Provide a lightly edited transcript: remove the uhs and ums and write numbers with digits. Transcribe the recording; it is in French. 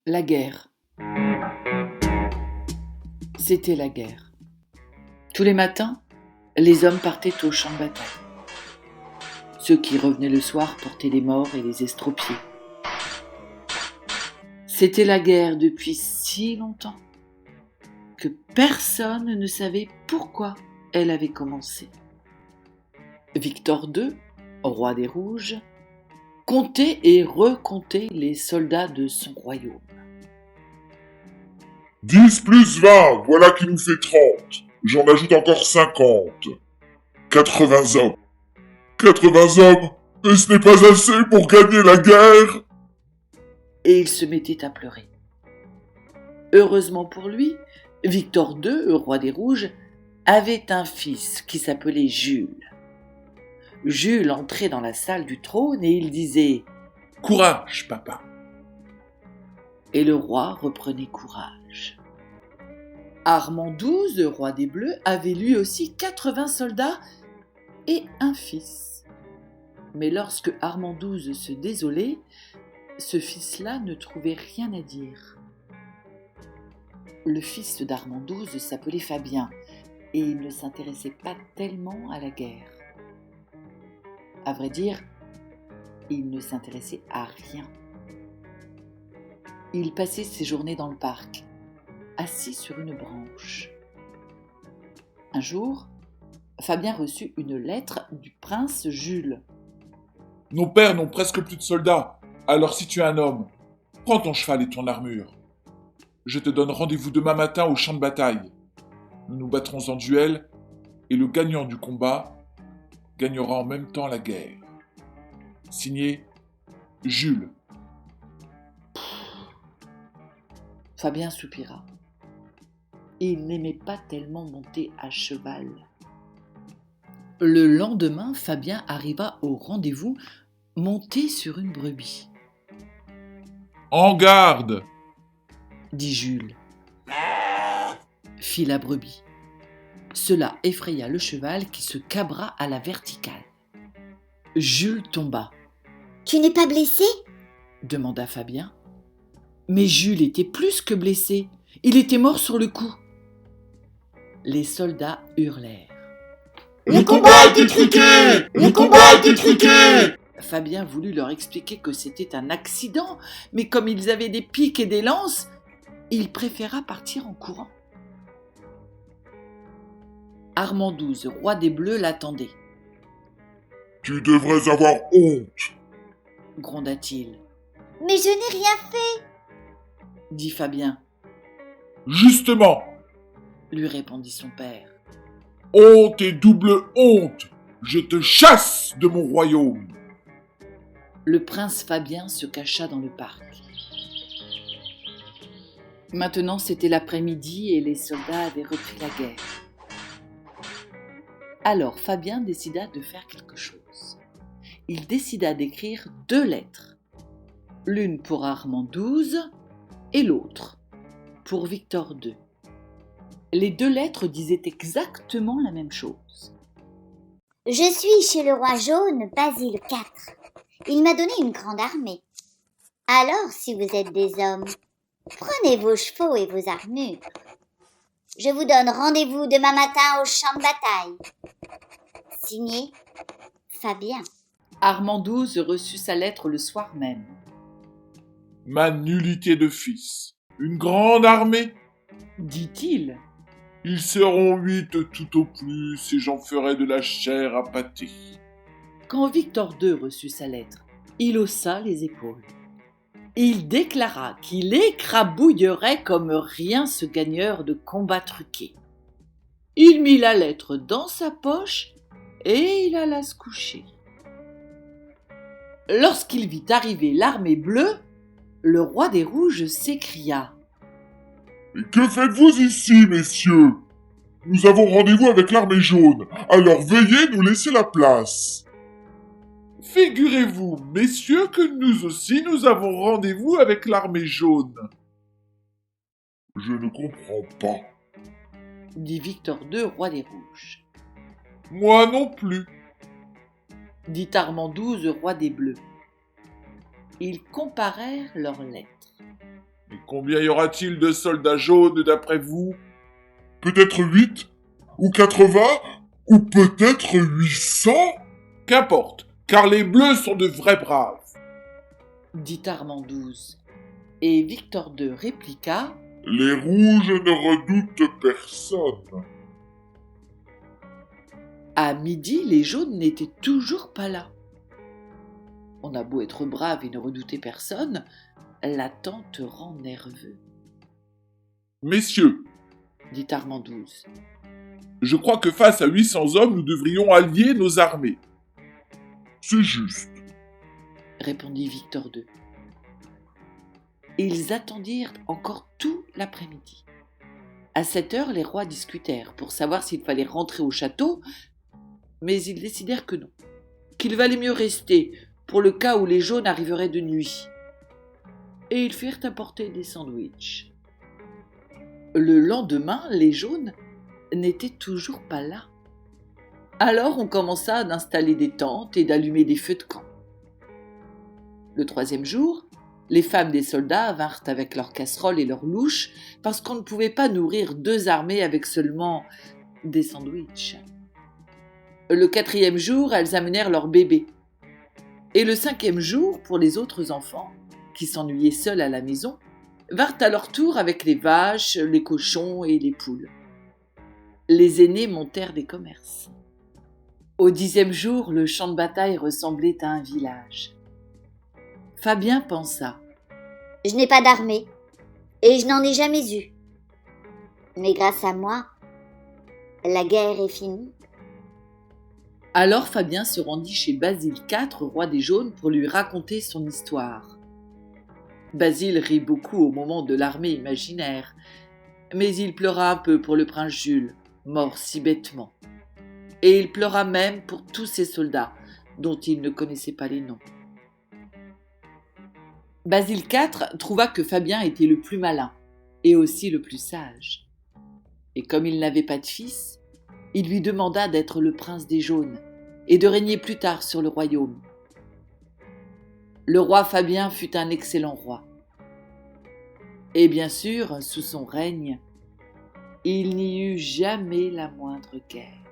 La guerre. C'était la guerre. Tous les matins, les hommes partaient au champ de bataille. Ceux qui revenaient le soir portaient les morts et les estropiés. C'était la guerre depuis si longtemps que personne ne savait pourquoi elle avait commencé. Victor II, roi des Rouges, comptait et recomptait les soldats de son royaume. 10 plus 20, voilà qui nous fait 30. J'en ajoute encore 50. 80 hommes. 80 hommes, mais ce n'est pas assez pour gagner la guerre. Et il se mettait à pleurer. Heureusement pour lui, Victor II, roi des Rouges, avait un fils qui s'appelait Jules. Jules entrait dans la salle du trône et il disait « Courage, papa !» Et le roi reprenait courage. Armand XII, roi des Bleus, avait lui aussi 80 soldats et un fils. Mais lorsque Armand XII se désolait, ce fils-là ne trouvait rien à dire. Le fils d'Armand XII s'appelait Fabien et il ne s'intéressait pas tellement à la guerre. À vrai dire, il ne s'intéressait à rien. Il passait ses journées dans le parc, assis sur une branche. Un jour, Fabien reçut une lettre du prince Jules. « Nos pères n'ont presque plus de soldats, alors si tu es un homme, prends ton cheval et ton armure. Je te donne rendez-vous demain matin au champ de bataille. Nous nous battrons en duel, et le gagnant du combat gagnera en même temps la guerre. Signé Jules. » Fabien soupira. Il n'aimait pas tellement monter à cheval. Le lendemain, Fabien arriva au rendez-vous monté sur une brebis. « En garde !» dit Jules. Fit la brebis. Cela effraya le cheval qui se cabra à la verticale. Jules tomba. « Tu n'es pas blessé ?» demanda Fabien. Mais Jules était plus que blessé. Il était mort sur le coup. Les soldats hurlèrent. « Le combat a été truqué ! Le combat a été truqué !» Fabien voulut leur expliquer que c'était un accident, mais comme ils avaient des piques et des lances, il préféra partir en courant. Armand XII, roi des Bleus, l'attendait. « Tu devrais avoir honte !» gronda-t-il. « Mais je n'ai rien fait !» dit Fabien. « Justement !» lui répondit son père. « Honte et double honte ! Je te chasse de mon royaume !» Le prince Fabien se cacha dans le parc. Maintenant, c'était l'après-midi et les soldats avaient repris la guerre. Alors Fabien décida de faire quelque chose. Il décida d'écrire 2 lettres, l'une pour Armand XII et l'autre pour Victor II. Les 2 lettres disaient exactement la même chose. « Je suis chez le roi jaune, Basile IV. Il m'a donné une grande armée. Alors, si vous êtes des hommes, prenez vos chevaux et vos armures. Je vous donne rendez-vous demain matin au champ de bataille. Signé Fabien. » Armand XII reçut sa lettre le soir même. « Ma nullité de fils. Une grande armée ?» dit-il. « Ils seront 8 tout au plus et j'en ferai de la chair à pâté. » Quand Victor II reçut sa lettre, il haussa les épaules. Il déclara qu'il écrabouillerait comme rien ce gagneur de combat truqué. Il mit la lettre dans sa poche et il alla se coucher. Lorsqu'il vit arriver l'armée bleue, le roi des Rouges s'écria. « Et que faites-vous ici, messieurs ? Nous avons rendez-vous avec l'armée jaune, alors veuillez nous laisser la place. » « Figurez-vous, messieurs, que nous aussi nous avons rendez-vous avec l'armée jaune. » « Je ne comprends pas. » dit Victor II, roi des Rouges. « Moi non plus. » dit Armand XII, roi des Bleus. Ils comparèrent leurs lettres. Et combien y aura-t-il de soldats jaunes d'après vous? Peut-être 8 ou 80 ou peut-être 800? Qu'importe, car les bleus sont de vrais braves. dit Armand XII. Et Victor II répliqua: Les rouges ne redoutent personne. À midi, les jaunes n'étaient toujours pas là. On a beau être brave et ne redouter personne, l'attente rend nerveux, Messieurs, dit Armand XII. je crois que face à 800 hommes, nous devrions allier nos armées. C'est juste. Répondit Victor II. Ils attendirent encore tout l'après-midi. À 7 heures, les rois discutèrent pour savoir s'il fallait rentrer au château, mais ils décidèrent que non, qu'il valait mieux rester pour le cas où les jaunes arriveraient de nuit. Et ils firent apporter des sandwichs. Le lendemain, les jaunes n'étaient toujours pas là. Alors on commença d'installer des tentes et d'allumer des feux de camp. Le 3e jour, les femmes des soldats vinrent avec leurs casseroles et leurs louches parce qu'on ne pouvait pas nourrir 2 armées avec seulement des sandwichs. Le 4e jour, elles amenèrent leurs bébés. Et le 5e jour, pour les autres enfants, qui s'ennuyaient seuls à la maison, vinrent à leur tour avec les vaches, les cochons et les poules. Les aînés montèrent des commerces. Au 10e jour, le champ de bataille ressemblait à un village. Fabien pensa: Je n'ai pas d'armée, et je n'en ai jamais eu. Mais grâce à moi, la guerre est finie. Alors Fabien se rendit chez Basile IV, roi des Jaunes, pour lui raconter son histoire. Basile rit beaucoup au moment de l'armée imaginaire, mais il pleura un peu pour le prince Jules, mort si bêtement. Et il pleura même pour tous ses soldats, dont il ne connaissait pas les noms. Basile IV trouva que Fabien était le plus malin, et aussi le plus sage. Et comme il n'avait pas de fils, il lui demanda d'être le prince des Jaunes et de régner plus tard sur le royaume. Le roi Fabien fut un excellent roi. Et bien sûr, sous son règne, il n'y eut jamais la moindre guerre.